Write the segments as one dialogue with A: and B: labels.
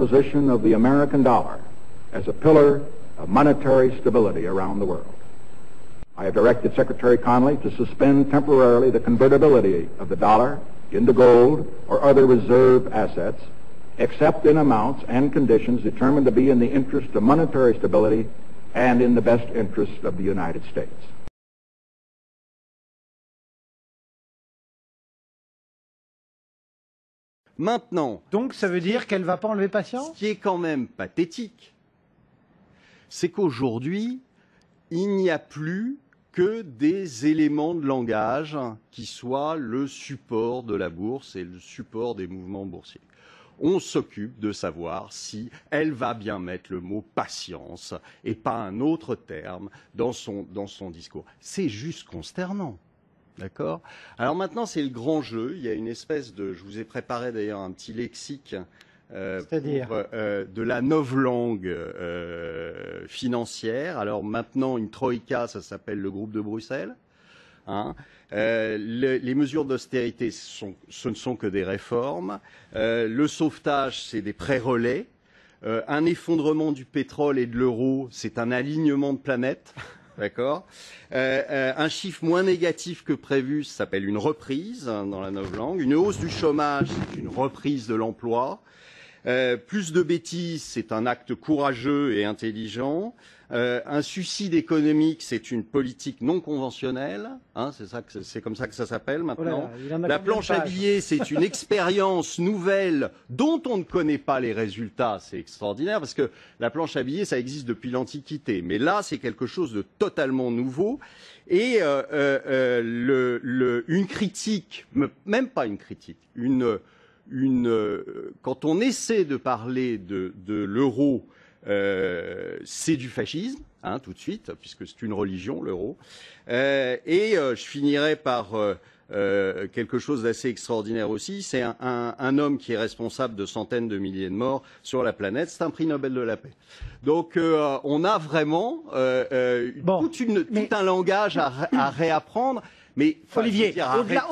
A: position of the American dollar as a pillar of monetary stability around the world. I have directed Secretary Connally to suspend temporarily the convertibility of the dollar into gold or other reserve assets, except in amounts and conditions determined to be in the interest of monetary stability and in the best interest of the United States.
B: Maintenant,
C: donc ça veut dire qu'elle ne va pas enlever patient?
B: Ce qui est quand même pathétique, c'est qu'aujourd'hui, il n'y a plus que des éléments de langage qui soient le support de la bourse et le support des mouvements boursiers. On s'occupe de savoir si elle va bien mettre le mot patience et pas un autre terme dans son discours. C'est juste consternant. D'accord? Alors maintenant, c'est le grand jeu. Il y a une espèce de... Je vous ai préparé d'ailleurs un petit lexique de la novlangue financière. Alors maintenant, une troïka, ça s'appelle le groupe de Bruxelles. Hein. Les mesures d'austérité, ce ne sont que des réformes. Le sauvetage, c'est des pré-relais. Un effondrement du pétrole et de l'euro, c'est un alignement de planètes. D'accord. Un chiffre moins négatif que prévu, ça s'appelle une reprise dans la novlangue. Une hausse du chômage, c'est une reprise de l'emploi. Plus de bêtises, c'est un acte courageux et intelligent. Un suicide économique, c'est une politique non conventionnelle. Hein, c'est comme ça que ça s'appelle maintenant. La planche à billets, c'est une expérience nouvelle dont on ne connaît pas les résultats. C'est extraordinaire parce que la planche à billets, ça existe depuis l'Antiquité. Mais là, c'est quelque chose de totalement nouveau. Et une critique, même pas une critique, quand on essaie de parler de l'euro, c'est du fascisme, hein, tout de suite, puisque c'est une religion, l'euro. Je finirai par quelque chose d'assez extraordinaire aussi. C'est un homme qui est responsable de centaines de milliers de morts sur la planète. C'est un prix Nobel de la paix. Donc, on a vraiment tout un langage à réapprendre. Mais
C: Olivier, au-delà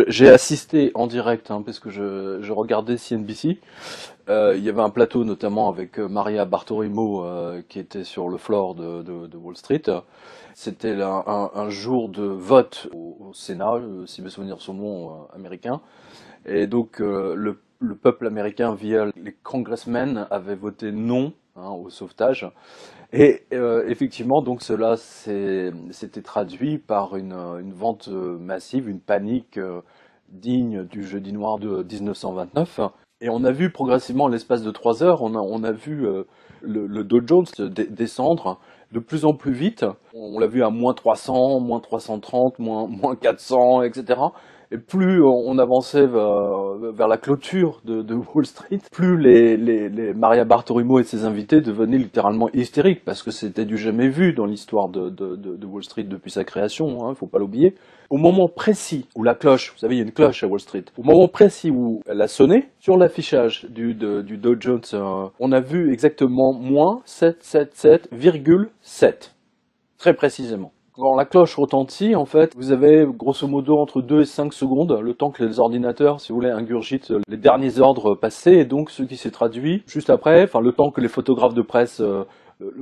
D: J'ai assisté en direct, parce que je regardais CNBC. Il y avait un plateau notamment avec Maria Bartiromo qui était sur le floor de Wall Street. C'était un jour de vote au Sénat, si mes souvenirs sont bons, américain. Et donc le peuple américain, via les congressmen, avait voté non au sauvetage. Et effectivement, donc cela s'était traduit par une vente massive, une panique digne du jeudi noir de 1929. Et on a vu progressivement, l'espace de 3 heures, on a vu le Dow Jones descendre de plus en plus vite. On l'a vu à moins 300, moins 330, moins 400, etc. Et plus on avançait vers la clôture de Wall Street, plus les Maria Bartiromo et ses invités devenaient littéralement hystériques, parce que c'était du jamais vu dans l'histoire de Wall Street depuis sa création, faut pas l'oublier. Au moment précis où la cloche, vous savez, il y a une cloche à Wall Street, au moment précis où elle a sonné, sur l'affichage du Dow Jones, on a vu exactement moins 777,7. Très précisément. Quand la cloche retentit, en fait, vous avez grosso modo entre 2 et 5 secondes, le temps que les ordinateurs, si vous voulez, ingurgitent les derniers ordres passés, et donc ce qui s'est traduit juste après, le temps que les photographes de presse le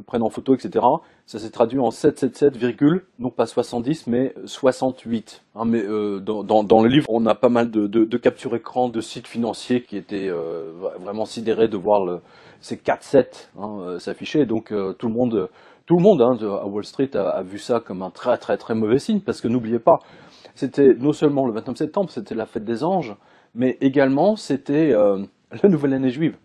D: prennent en photo, etc., ça s'est traduit en 777, non pas 70, mais 68. Mais dans le livre, on a pas mal de captures écran de sites financiers qui étaient vraiment sidérés de voir ces 4-7 s'afficher, donc tout le monde à Wall Street a vu ça comme un très très très mauvais signe, parce que n'oubliez pas, c'était non seulement le 29 septembre, c'était la fête des anges, mais également c'était la nouvelle année juive.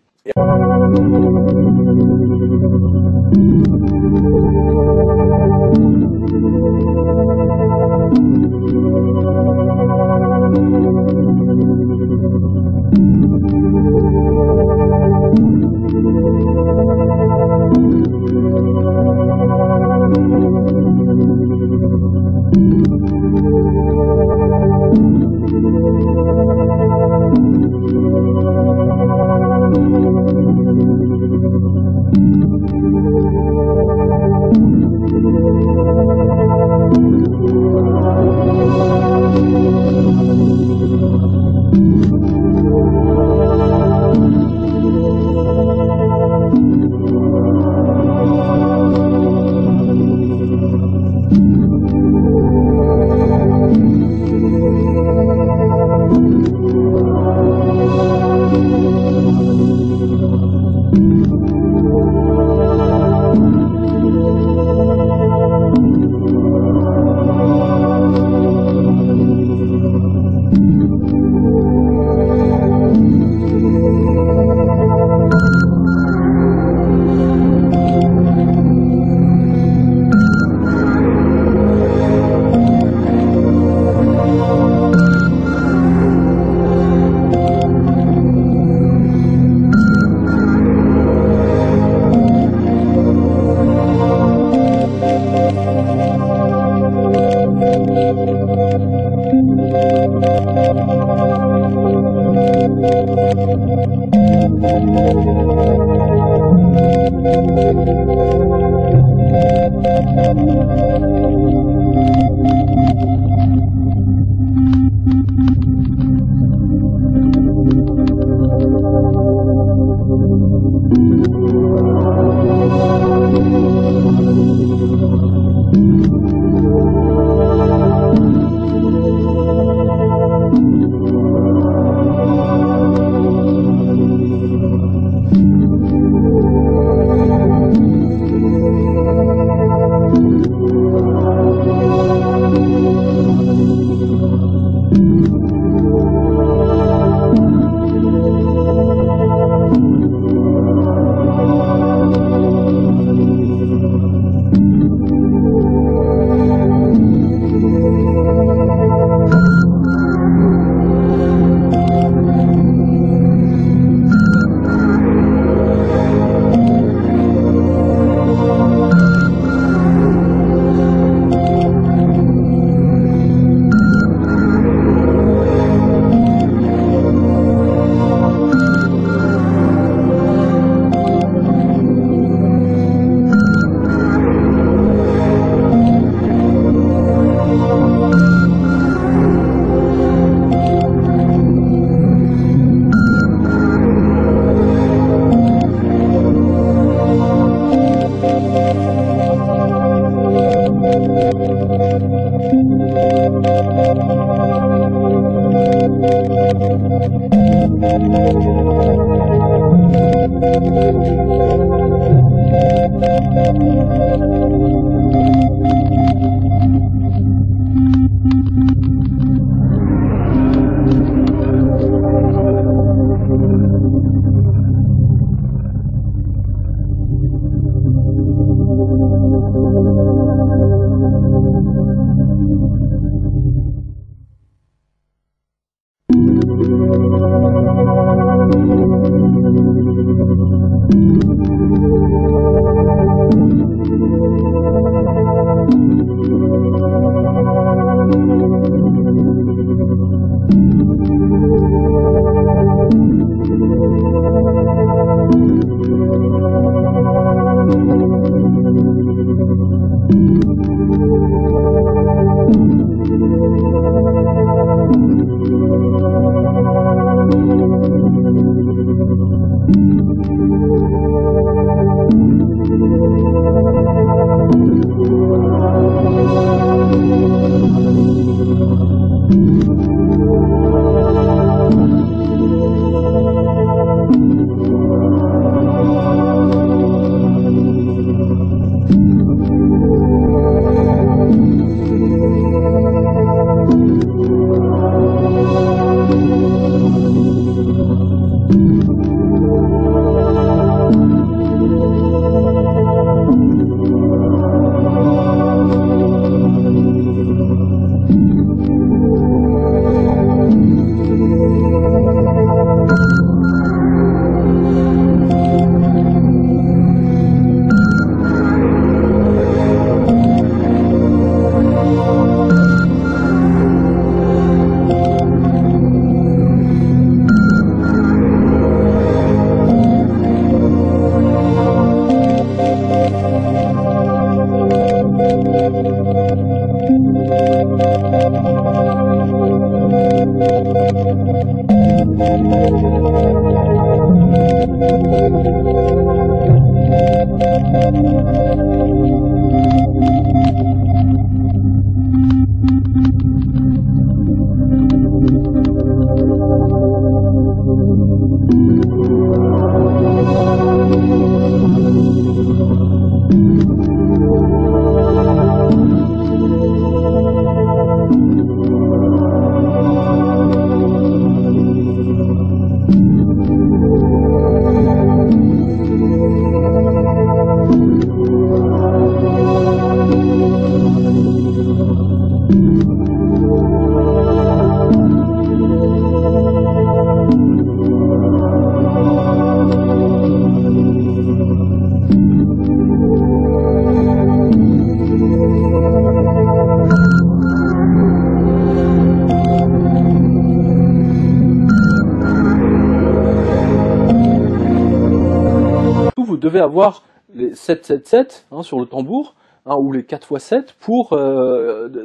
D: Vous devez avoir les 777 sur le tambour, ou les 4x7 pour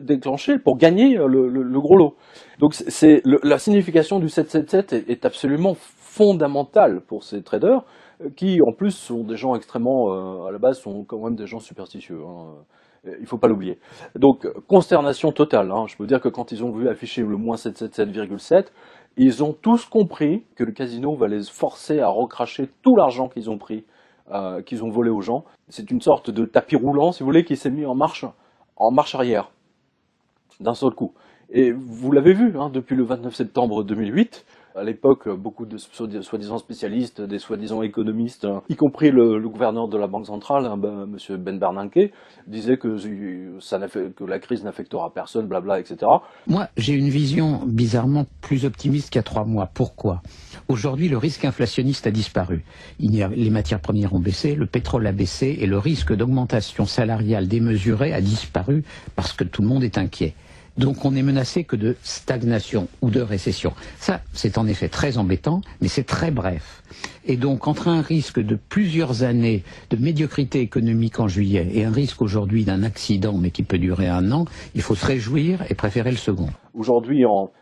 D: déclencher, pour gagner le gros lot. Donc la signification du 777 est absolument fondamentale pour ces traders, qui en plus sont des gens extrêmement, à la base, sont quand même des gens superstitieux. Il faut pas l'oublier. Donc consternation totale. Je peux dire que quand ils ont vu afficher le moins 777,7, ils ont tous compris que le casino va les forcer à recracher tout l'argent qu'ils ont pris, qu'ils ont volé aux gens. C'est une sorte de tapis roulant, si vous voulez, qui s'est mis en marche arrière, d'un seul coup. Et vous l'avez vu, depuis le 29 septembre 2008, à l'époque, beaucoup de soi-disant spécialistes, des soi-disant économistes, y compris le gouverneur de la Banque centrale, Monsieur Ben Bernanke, disaient que la crise n'affectera personne, blabla, etc.
E: Moi, j'ai une vision bizarrement plus optimiste qu'il y a 3 mois. Pourquoi ? Aujourd'hui, le risque inflationniste a disparu. Les matières premières ont baissé, le pétrole a baissé et le risque d'augmentation salariale démesurée a disparu parce que tout le monde est inquiet. Donc on est menacé que de stagnation ou de récession. Ça, c'est en effet très embêtant, mais c'est très bref. Et donc entre un risque de plusieurs années de médiocrité économique en juillet et un risque aujourd'hui d'un accident, mais qui peut durer 1 an, il faut se réjouir et préférer le second.
D: Aujourd'hui, en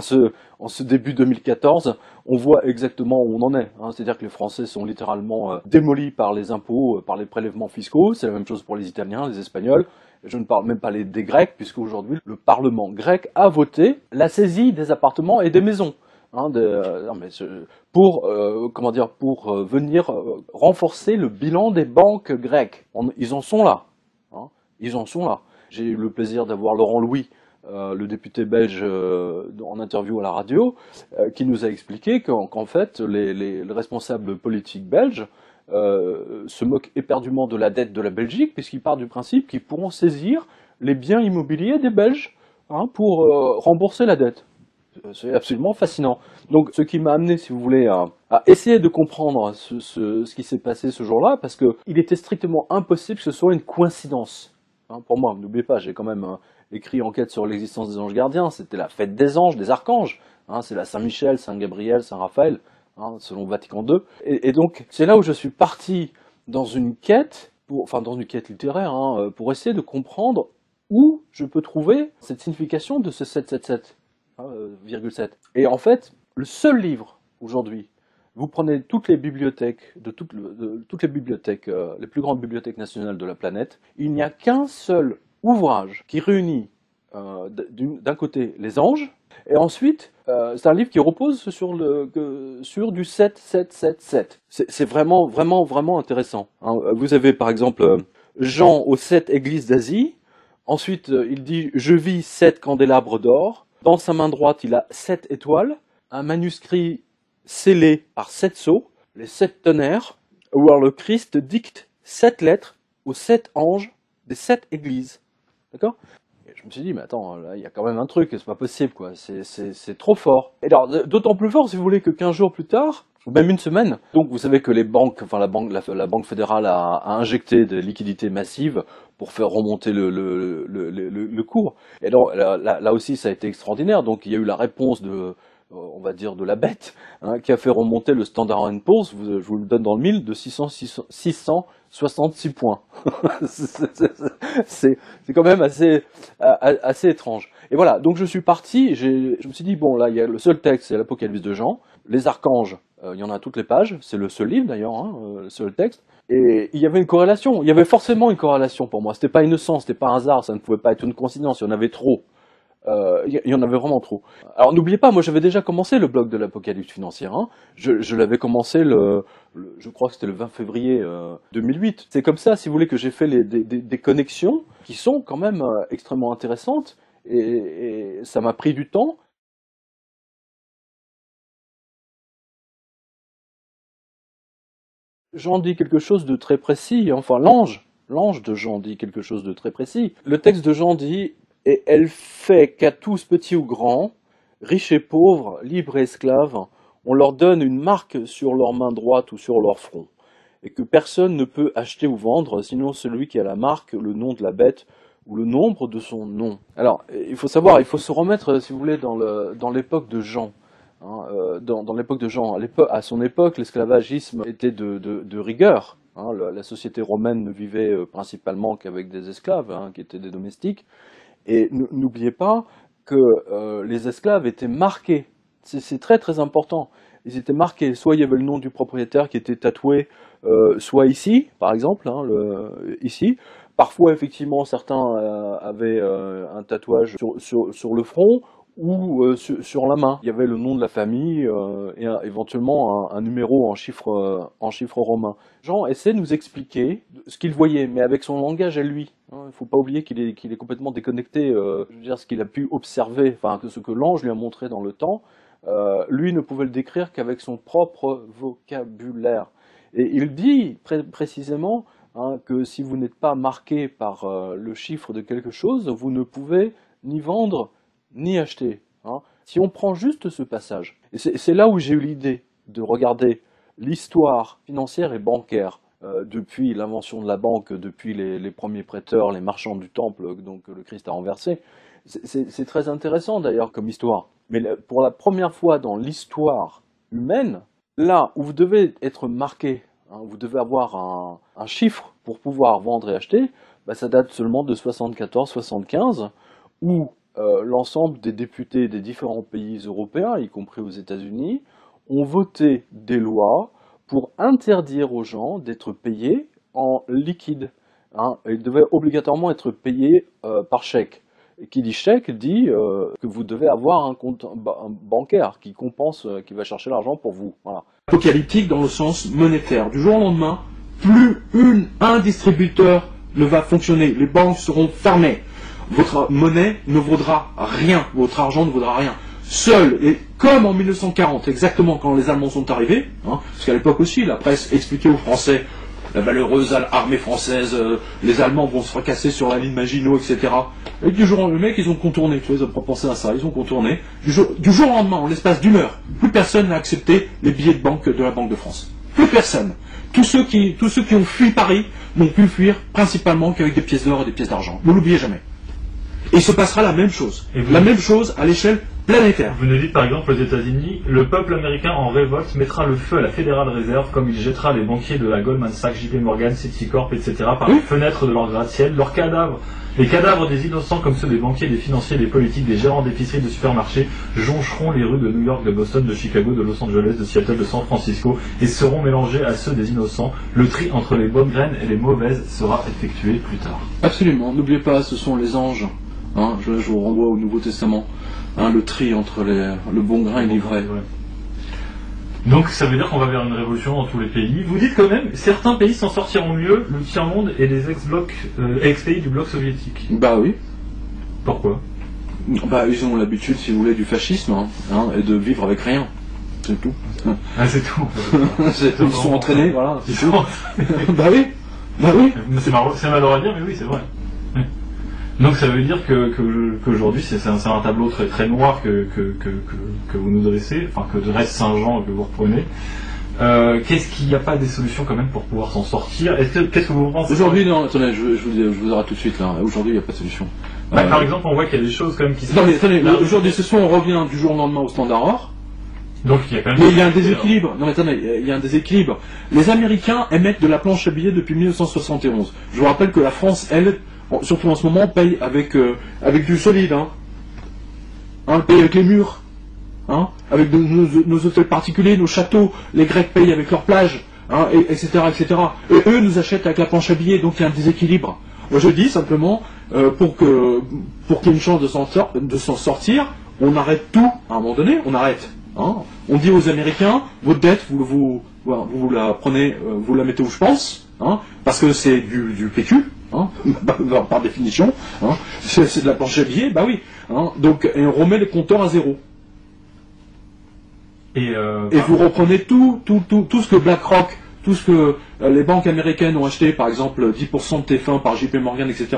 D: ce début 2014, on voit exactement où on en est. C'est-à-dire que les Français sont littéralement démolis par les impôts, par les prélèvements fiscaux. C'est la même chose pour les Italiens, les Espagnols. Je ne parle même pas des Grecs, puisqu'aujourd'hui, le Parlement grec a voté la saisie des appartements et des maisons. Pour venir renforcer le bilan des banques grecques. Ils en sont là. Ils en sont là. J'ai eu le plaisir d'avoir Laurent Louis, le député belge, en interview à la radio, qui nous a expliqué qu'en fait, les responsables politiques belges se moquent éperdument de la dette de la Belgique, puisqu'ils partent du principe qu'ils pourront saisir les biens immobiliers des Belges pour rembourser la dette. C'est absolument fascinant. Donc, ce qui m'a amené, si vous voulez, à essayer de comprendre ce qui s'est passé ce jour-là, parce qu'il était strictement impossible que ce soit une coïncidence. Pour moi, n'oubliez pas, j'ai quand même écrit Enquête sur l'existence des anges gardiens. C'était la fête des anges, des archanges. C'est la Saint-Michel, Saint-Gabriel, Saint-Raphaël, selon Vatican II. Et donc, c'est là où je suis parti dans une quête, dans une quête littéraire, pour essayer de comprendre où je peux trouver cette signification de ce 777, 7. Et en fait, le seul livre aujourd'hui, vous prenez toutes les bibliothèques, toutes les bibliothèques, les plus grandes bibliothèques nationales de la planète, il n'y a qu'un seul ouvrage qui réunit d'un côté les anges, et ensuite c'est un livre qui repose sur du 7. C'est vraiment, vraiment, vraiment intéressant. Vous avez par exemple Jean aux 7 églises d'Asie. Ensuite, il dit « Je vis 7 candélabres d'or ». Dans sa main droite, il a 7 étoiles, un manuscrit scellé par 7 sceaux, les 7 tonnerres, où alors le Christ dicte 7 lettres aux 7 anges des 7 églises. D'accord ? Et je me suis dit, mais attends, là, il y a quand même un truc, c'est pas possible, quoi. C'est trop fort. Et alors, d'autant plus fort, si vous voulez, que 15 jours plus tard, ou même une semaine. Donc, vous savez que les banques, la Banque fédérale a injecté des liquidités massives pour faire remonter le cours. Et donc, là aussi, ça a été extraordinaire. Donc, il y a eu la réponse on va dire de la bête, qui a fait remonter le Standard & Poor's, je vous le donne dans le mille, de 666 points. C'est quand même assez étrange. Et voilà, donc je suis parti, je me suis dit, bon, là, il y a le seul texte, c'est l'Apocalypse de Jean. Les archanges, il y en a à toutes les pages, c'est le seul livre d'ailleurs, le seul texte. Et il y avait une corrélation, il y avait forcément une corrélation pour moi. C'était pas innocent, c'était pas un hasard, ça ne pouvait pas être une coïncidence, il y en avait trop. Il y en avait vraiment trop. Alors n'oubliez pas, moi j'avais déjà commencé le blog de l'Apocalypse financière. Je l'avais commencé je crois que c'était le 20 février 2008. C'est comme ça, si vous voulez, que j'ai fait des connexions qui sont quand même extrêmement intéressantes. Et ça m'a pris du temps. Jean dit quelque chose de très précis. Enfin, l'ange de Jean dit quelque chose de très précis. Le texte de Jean dit: et elle fait qu'à tous, petits ou grands, riches et pauvres, libres et esclaves, on leur donne une marque sur leur main droite ou sur leur front, et que personne ne peut acheter ou vendre, sinon celui qui a la marque, le nom de la bête, ou le nombre de son nom. Alors, il faut savoir, il faut se remettre, si vous voulez, dans l'époque de Jean. Dans l'époque de Jean, à son époque, l'esclavagisme était de rigueur. La société romaine ne vivait principalement qu'avec des esclaves, qui étaient des domestiques. Et n'oubliez pas que les esclaves étaient marqués. C'est très très important. Ils étaient marqués. Soit il y avait le nom du propriétaire qui était tatoué, soit ici, par exemple, ici. Parfois, effectivement, certains avaient un tatouage sur le front ou sur la main. Il y avait le nom de la famille et éventuellement un numéro en chiffre romain. Jean essaie de nous expliquer ce qu'il voyait, mais avec son langage à lui. Il ne faut pas oublier qu'il est complètement déconnecté. Je veux dire, ce qu'il a pu observer, enfin, ce que l'ange lui a montré dans le temps, lui ne pouvait le décrire qu'avec son propre vocabulaire. Et il dit précisément que si vous n'êtes pas marqué par le chiffre de quelque chose, vous ne pouvez ni vendre ni acheter. Si on prend juste ce passage, et c'est là où j'ai eu l'idée de regarder l'histoire financière et bancaire depuis l'invention de la banque, depuis les premiers prêteurs, les marchands du temple, donc le Christ a renversé. C'est très intéressant d'ailleurs comme histoire. Mais pour la première fois dans l'histoire humaine, là où vous devez être marqué, vous devez avoir un chiffre pour pouvoir vendre et acheter, ça date seulement de 74-75, où l'ensemble des députés des différents pays européens, y compris aux États-Unis, ont voté des lois pour interdire aux gens d'être payés en liquide. Ils devaient obligatoirement être payés par chèque. Et qui dit chèque dit que vous devez avoir un compte bancaire qui compense, qui va chercher l'argent pour vous. Voilà.
F: Apocalyptique dans le sens monétaire. Du jour au lendemain, plus un distributeur ne va fonctionner. Les banques seront fermées. Votre monnaie ne vaudra rien. Votre argent ne vaudra rien. Seul, et comme en 1940, exactement quand les Allemands sont arrivés, parce qu'à l'époque aussi, la presse expliquait aux Français la valeureuse armée française, les Allemands vont se fracasser sur la ligne Maginot, etc. Et du jour au lendemain, les mecs, ils ont contourné, tu vois, ils n'ont pas pensé à ça, ils ont contourné. Du jour au lendemain, en l'espace d'une heure, plus personne n'a accepté les billets de banque de la Banque de France. Plus personne. Tous ceux qui ont fui Paris n'ont pu fuir principalement qu'avec des pièces d'or et des pièces d'argent. Ne l'oubliez jamais. Et il se passera la même chose. La même chose à l'échelle planétaire.
G: Vous nous dites par exemple aux États-Unis, le peuple américain en révolte mettra le feu à la Federal Reserve comme il jettera les banquiers de la Goldman Sachs, JP Morgan, Citicorp, etc. par les fenêtres de leurs gratte-ciel. Leurs cadavres, les cadavres des innocents comme ceux des banquiers, des financiers, des politiques, des gérants d'épiceries, de supermarchés joncheront les rues de New York, de Boston, de Chicago, de Los Angeles, de Seattle, de San Francisco et seront mélangés à ceux des innocents. Le tri entre les bonnes graines et les mauvaises sera effectué plus tard.
F: Absolument, n'oubliez pas, ce sont les anges. Hein, je vous renvoie au Nouveau Testament. Hein, le tri entre le bon grain et l'ivraie.
G: Donc ça veut dire qu'on va vers une révolution dans tous les pays. Vous dites quand même, certains pays s'en sortiront mieux, le tiers-monde et les ex-pays du bloc soviétique.
F: Bah oui.
G: Pourquoi?
F: Bah ils ont l'habitude, si vous voulez, du fascisme, et de vivre avec rien. C'est tout.
G: Ah c'est tout.
F: Ils sont entraînés, voilà. C'est tout. Bah oui. Bah oui.
G: C'est malheureux à dire, mais oui, c'est vrai. Donc ça veut dire qu'aujourd'hui c'est un tableau très très noir que vous nous dressez, enfin que dresse Saint-Jean que vous reprenez. Qu'est-ce qu'il n'y a pas des solutions quand même pour pouvoir s'en sortir? Qu'est-ce que vous pensez?
F: Aujourd'hui non, attendez, je vous arrête tout de suite là. Aujourd'hui il n'y a pas de solution.
G: Par exemple on voit qu'il y a des choses quand même qui se
F: passent. Attendez, aujourd'hui ce soir on revient du jour au lendemain au Standard Or.
G: Donc il y a quand même.
F: Mais il y a un déséquilibre. Non mais attendez, il y a un déséquilibre. Les Américains émettent de la planche à billets depuis 1971. Je vous rappelle que la France, elle, surtout en ce moment, paye avec du solide, paye avec les murs, avec nos hôtels particuliers, nos châteaux, les Grecs payent avec leurs plages, etc., etc. Et eux nous achètent avec la planche à billets, donc il y a un déséquilibre. Moi je dis simplement, pour qu'il y ait une chance de s'en sortir, on arrête tout, à un moment donné, on arrête. On dit aux Américains, votre dette, vous la prenez, vous la mettez où je pense, parce que c'est du PQ. Par définition, c'est de la planche à billets, bah oui. Donc et on remet les compteurs à zéro. Et vous reprenez tout ce que BlackRock, tout ce que les banques américaines ont acheté, par exemple 10% de TF1 par JP Morgan, etc.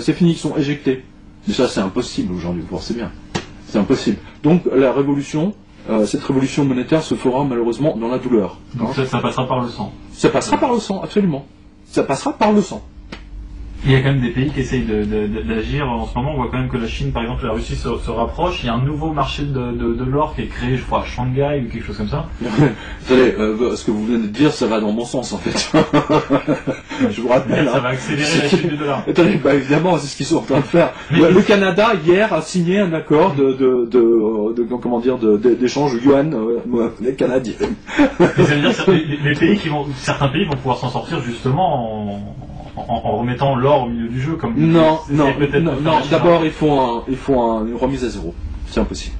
F: C'est fini, ils sont éjectés. Mais ça c'est impossible aujourd'hui, vous savez bien. C'est impossible. Donc la révolution, cette révolution monétaire se fera malheureusement dans la douleur.
G: Donc ça passera par le sang.
F: Ça passera par le sang, absolument. Ça passera par le sang.
G: Il y a quand même des pays qui essayent d'agir en ce moment. On voit quand même que la Chine, par exemple, la Russie se rapproche. Il y a un nouveau marché de l'or qui est créé, je crois, à Shanghai ou quelque chose comme ça.
F: Attendez, ce que vous venez de dire, ça va dans mon sens en fait. Je vous rappelle.
G: Ça va accélérer la chute du dollar.
F: Attendez, évidemment, c'est ce qu'ils sont en train de faire. Le Canada hier a signé un accord d'échange yuan canadien.
G: Mais ça veut dire que certains pays vont pouvoir s'en sortir justement en remettant l'or au milieu du jeu, comme
F: non. D'abord, il faut une remise à zéro. C'est impossible.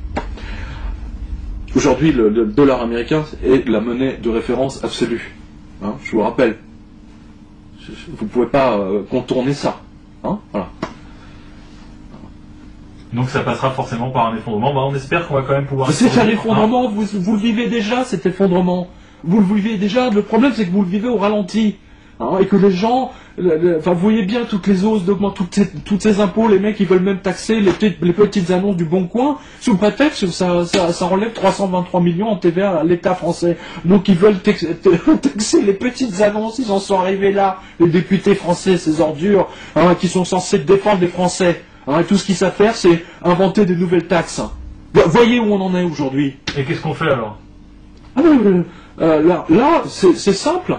F: Aujourd'hui, le dollar américain est la monnaie de référence absolue. Je vous rappelle. Vous ne pouvez pas contourner ça. Voilà.
G: Donc ça passera forcément par un effondrement. On espère qu'on va quand même pouvoir.
F: C'est un effondrement. Vous le vivez déjà, cet effondrement. Vous le vivez déjà. Le problème, c'est que vous le vivez au ralenti. Et que les gens, vous voyez bien toutes les hausses d'augmenter, toutes ces impôts, les mecs ils veulent même taxer les petites annonces du Bon Coin, sous prétexte que ça relève 323 millions en TVA à l'État français. Donc ils veulent taxer les petites annonces, ils en sont arrivés là, les députés français, ces ordures, qui sont censés défendre les Français. Et tout ce qu'ils savent faire, c'est inventer des nouvelles taxes. Voyez où on en est aujourd'hui.
G: Et qu'est-ce qu'on fait alors?
F: Là, c'est simple,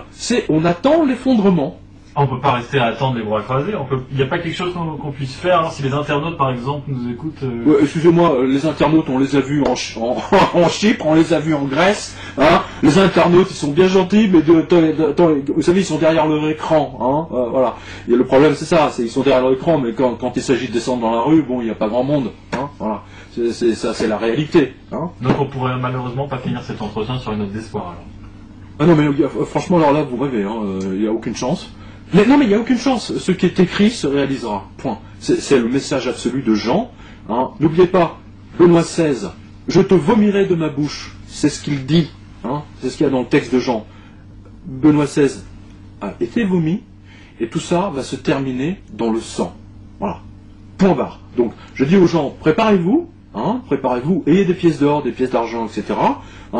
F: on attend l'effondrement.
G: On peut pas rester à attendre les bras croisés. Il n'y a pas quelque chose qu'on puisse faire. Alors, si les internautes, par exemple, nous écoutent.
F: Excusez-moi, les internautes, on les a vus en Chypre, on les a vus en Grèce. Les internautes, ils sont bien gentils, mais vous savez, ils sont derrière leur écran. Voilà. Et le problème, c'est ça, ils sont derrière leur écran, mais quand il s'agit de descendre dans la rue, il n'y a pas grand monde. Voilà. C'est la réalité.
G: Donc, on pourrait malheureusement pas finir cet entretien sur une note d'espoir.
F: Alors. Non, mais franchement, alors là, vous rêvez. Il n'y a aucune chance. Mais non, mais il n'y a aucune chance. Ce qui est écrit se réalisera. Point. C'est le message absolu de Jean. N'oubliez pas, Benoît XVI, je te vomirai de ma bouche. C'est ce qu'il dit. C'est ce qu'il y a dans le texte de Jean. Benoît XVI a été vomi, et tout ça va se terminer dans le sang. Voilà. Point barre. Donc, je dis aux gens, préparez-vous, ayez des pièces d'or, des pièces d'argent, etc.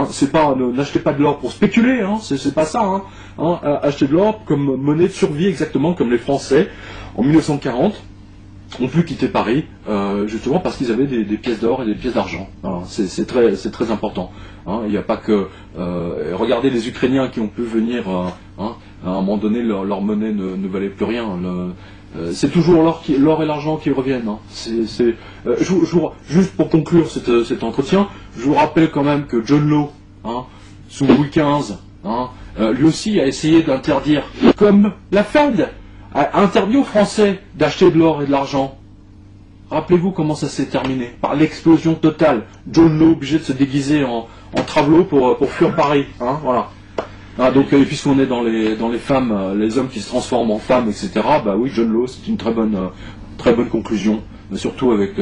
F: C'est pas, n'achetez pas de l'or pour spéculer, c'est pas ça. Achetez de l'or comme monnaie de survie, exactement comme les Français en 1940 ont pu quitter Paris, justement parce qu'ils avaient des pièces d'or et des pièces d'argent. C'est très important. Hein. Il n'y a pas que... regardez les Ukrainiens qui ont pu venir, à un moment donné, leur monnaie ne valait plus rien. C'est toujours l'or et l'argent qui reviennent. Hein. Juste pour conclure cet entretien, je vous rappelle quand même que John Law, sous Louis XV, lui aussi a essayé d'interdire, comme la Fed a interdit aux Français d'acheter de l'or et de l'argent. Rappelez-vous comment ça s'est terminé, par l'explosion totale. John Law obligé de se déguiser en travelot pour fuir Paris. Voilà. Donc puisqu'on est dans les femmes, les hommes qui se transforment en femmes, etc. Bah oui, John Law, c'est une très bonne conclusion, mais surtout avec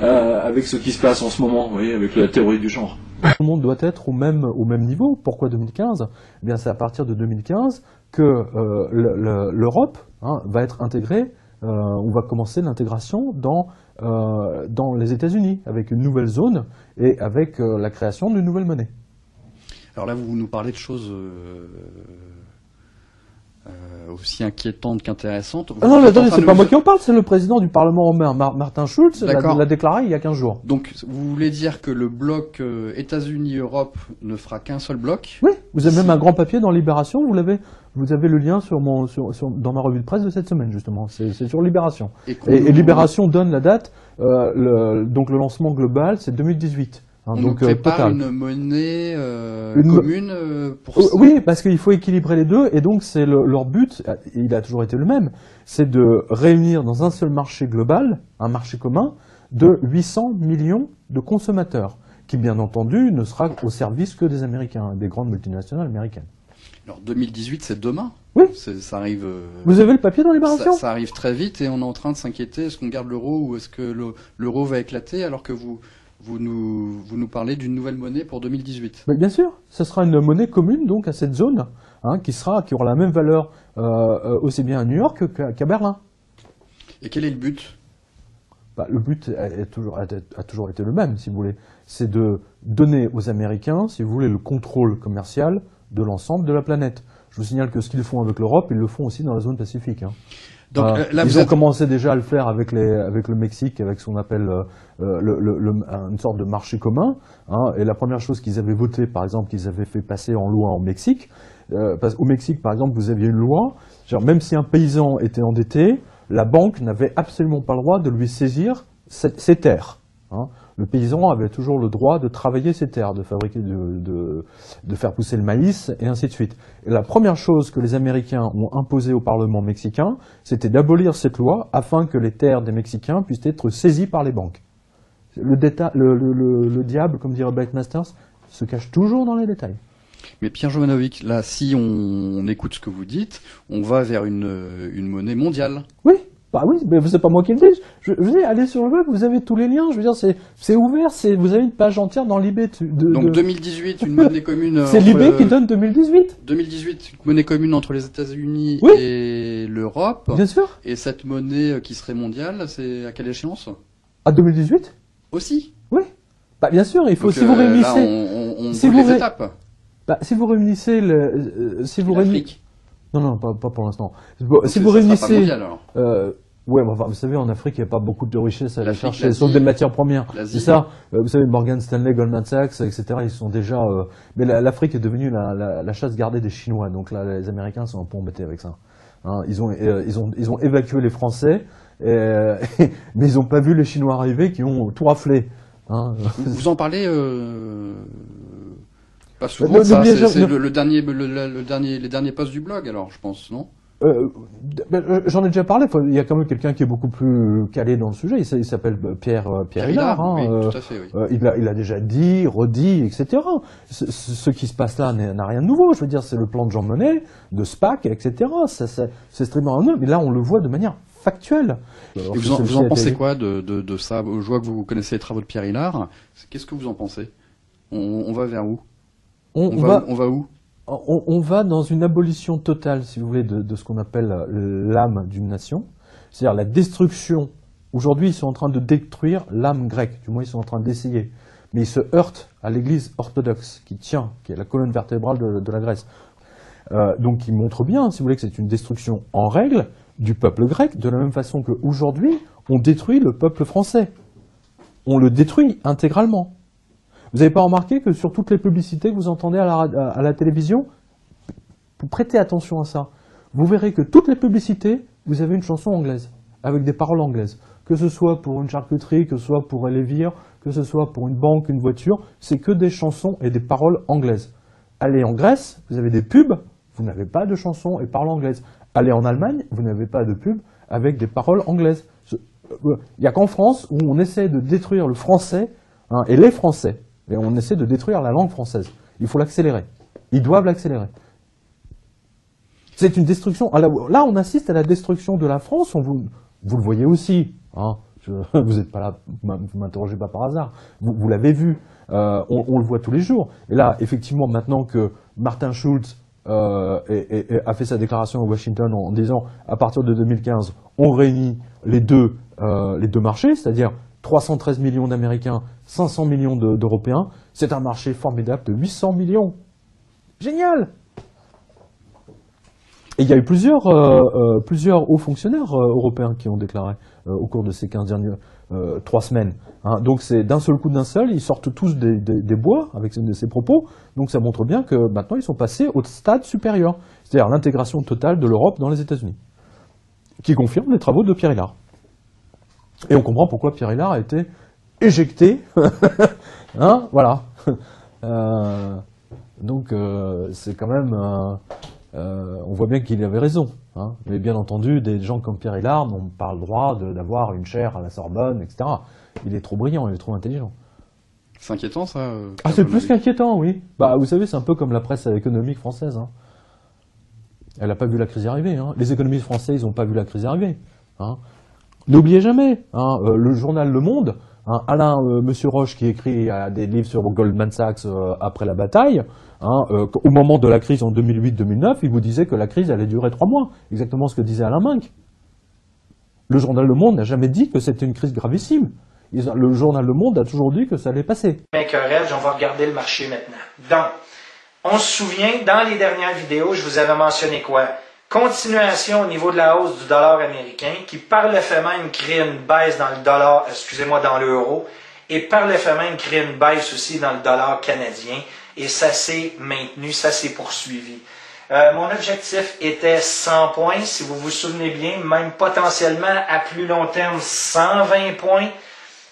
F: avec ce qui se passe en ce moment, oui, avec la théorie du genre.
H: Tout le monde doit être au même niveau. Pourquoi 2015 ? Eh bien, c'est à partir de 2015 que l'Europe va être intégrée. On va commencer l'intégration dans les États-Unis avec une nouvelle zone et avec la création d'une nouvelle monnaie.
I: Alors là, vous nous parlez de choses aussi inquiétantes qu'intéressantes.
H: Non, mais attendez, c'est pas moi qui en parle, c'est le président du Parlement européen, Martin Schulz, l'a déclaré il y a 15 jours.
I: Donc, vous voulez dire que le bloc États-Unis-Europe ne fera qu'un seul bloc ?
H: Oui, vous avez même un grand papier dans Libération, vous avez le lien dans ma revue de presse de cette semaine, justement. C'est sur Libération. Et Libération donne la date, donc le lancement global, c'est 2018.
I: Donc prépare une monnaie commune pour ça.
H: Oui, parce qu'il faut équilibrer les deux, et donc c'est leur but, il a toujours été le même, c'est de réunir dans un seul marché global, un marché commun, de 800 millions de consommateurs, qui bien entendu ne sera au service que des Américains, des grandes multinationales américaines.
I: Alors 2018, c'est demain.
H: Oui.
I: Ça arrive.
H: Vous avez le papier dans Libération ?
I: Ça arrive très vite et on est en train de s'inquiéter. Est-ce qu'on garde l'euro ou est-ce que l'euro va éclater alors que vous nous parlez d'une nouvelle monnaie pour 2018.
H: Mais bien sûr, ce sera une monnaie commune donc à cette zone, qui aura la même valeur aussi bien à New York qu'à Berlin.
I: Et quel est le but ?
H: Le but a toujours été le même, si vous voulez. C'est de donner aux Américains, si vous voulez, le contrôle commercial de l'ensemble de la planète. Je vous signale que ce qu'ils font avec l'Europe, ils le font aussi dans la zone Pacifique. Donc, là, ils ont commencé déjà à le faire avec le Mexique, avec ce qu'on appelle une sorte de marché commun. Et la première chose qu'ils avaient voté, par exemple, qu'ils avaient fait passer en loi au Mexique, parce qu'au Mexique, par exemple, vous aviez une loi, même si un paysan était endetté, la banque n'avait absolument pas le droit de lui saisir ses terres. Le paysan avait toujours le droit de travailler ses terres, de fabriquer, de faire pousser le maïs, et ainsi de suite. Et la première chose que les Américains ont imposée au Parlement mexicain, c'était d'abolir cette loi afin que les terres des Mexicains puissent être saisies par les banques. Le diable, comme dirait Blake Masters, se cache toujours dans les détails.
I: Mais Pierre Jovanovic, là, si on écoute ce que vous dites, on va vers une monnaie mondiale.
H: Oui. Bah oui, mais c'est pas moi qui le dis. Je veux dire, allez sur le web, vous avez tous les liens. Je veux dire, c'est ouvert. Vous avez une page entière dans Libé.
I: Donc 2018, une monnaie commune.
H: C'est Libé qui donne 2018.
I: 2018, une monnaie commune entre les États-Unis et l'Europe.
H: Bien sûr.
I: Et cette monnaie qui serait mondiale, c'est à quelle échéance ?
H: À 2018.
I: Aussi.
H: Oui. Bah bien sûr, il faut.
I: Donc,
H: si vous réunissez.
I: Là, on si vous les étapes.
H: Bah si vous réunissez
I: l'Afrique.
H: Non, pas pour l'instant.
I: Donc
H: si vous réunissez,
I: mondial, alors.
H: Ouais, enfin, vous savez, en Afrique, il n'y a pas beaucoup de richesses à aller chercher, sauf des matières premières. C'est ça. Vous savez, Morgan Stanley, Goldman Sachs, etc. Ils sont déjà. Mais l'Afrique est devenue la chasse gardée des Chinois. Donc là, les Américains sont un peu embêtés avec ça. Ils ont évacué les Français, mais ils n'ont pas vu les Chinois arriver, qui ont tout raflé.
I: Vous en parlez. Pas souvent, c'est les derniers posts du blog, alors, je pense, non ?
H: J'en ai déjà parlé. Il y a quand même quelqu'un qui est beaucoup plus calé dans le sujet. Il s'appelle Pierre Hillard.
I: Oui, tout à fait, oui.
H: Il a déjà dit, redit, etc. Ce qui se passe là n'a rien de nouveau. Je veux dire, c'est le plan de Jean Monnet, de SPAC, etc. C'est strictement un homme. Mais là, on le voit de manière factuelle.
I: Alors, vous en pensez quoi de ça ? Je vois que vous connaissez les travaux de Pierre Hillard. Qu'est-ce que vous en pensez ? On va vers où ? On va où ?
H: On va dans une abolition totale, si vous voulez, de ce qu'on appelle l'âme d'une nation. C'est-à-dire la destruction. Aujourd'hui, ils sont en train de détruire l'âme grecque. Du moins, ils sont en train d'essayer. Mais ils se heurtent à l'église orthodoxe, qui est la colonne vertébrale de la Grèce. Donc, ils montrent bien, si vous voulez, que c'est une destruction en règle, du peuple grec, de la même façon qu'aujourd'hui, on détruit le peuple français. On le détruit intégralement. Vous n'avez pas remarqué que sur toutes les publicités que vous entendez à la télévision, vous prêtez attention à ça. Vous verrez que toutes les publicités, vous avez une chanson anglaise, avec des paroles anglaises. Que ce soit pour une charcuterie, que ce soit pour Elevir, que ce soit pour une banque, une voiture, c'est que des chansons et des paroles anglaises. Allez en Grèce, vous avez des pubs, vous n'avez pas de chansons et paroles anglaises. Allez en Allemagne, vous n'avez pas de pubs avec des paroles anglaises. Il n'y a qu'en France où on essaie de détruire le français, hein, et les Français, et on essaie de détruire la langue française. Il faut l'accélérer. Ils doivent l'accélérer. C'est une destruction. Là, on assiste à la destruction de la France. Vous le voyez aussi. Hein. Vous n'êtes pas là, vous m'interrogez pas par hasard. Vous l'avez vu. On le voit tous les jours. Et là, effectivement, maintenant que Martin Schulz a fait sa déclaration à Washington en disant à partir de 2015, on réunit les deux marchés, c'est-à-dire 313 millions d'Américains, 500 millions d'Européens. C'est un marché formidable de 800 millions. Génial! Et il y a eu plusieurs hauts fonctionnaires européens qui ont déclaré au cours de ces 15 dernières 3 semaines. Hein. Donc c'est d'un seul coup, ils sortent tous des bois avec ces propos. Donc ça montre bien que maintenant ils sont passés au stade supérieur, c'est-à-dire l'intégration totale de l'Europe dans les États-Unis, qui confirme les travaux de Pierre Hillard. Et on comprend pourquoi Pierre Hillard a été éjecté. Hein, voilà. Donc c'est quand même... on voit bien qu'il avait raison. Hein. Mais bien entendu, des gens comme Pierre Hillard n'ont pas le droit d'avoir une chaire à la Sorbonne, etc. Il est trop brillant, il est trop intelligent.
I: C'est inquiétant, ça
H: c'est plus qu'inquiétant, oui. Bah, vous savez, c'est un peu comme la presse économique française. Hein. Elle n'a pas vu la crise arriver. Hein. Les économistes français, ils n'ont pas vu la crise arriver. Hein. N'oubliez jamais, hein, le journal Le Monde, hein, Monsieur Roche, qui écrit des livres sur Goldman Sachs après la bataille, hein, au moment de la crise en 2008-2009, il vous disait que la crise allait durer 3 mois. Exactement ce que disait Alain Minc. Le journal Le Monde n'a jamais dit que c'était une crise gravissime. Le journal Le Monde a toujours dit que ça allait passer.
J: Mec, on va regarder le marché maintenant. Donc, on se souvient, dans les dernières vidéos, je vous avais mentionné quoi? Continuation au niveau de la hausse du dollar américain, qui par le fait même crée une baisse dans le dollar, dans l'euro, et par le fait même crée une baisse aussi dans le dollar canadien, et ça s'est maintenu, ça s'est poursuivi. Mon objectif était 100 points, si vous vous souvenez bien, même potentiellement à plus long terme 120 points,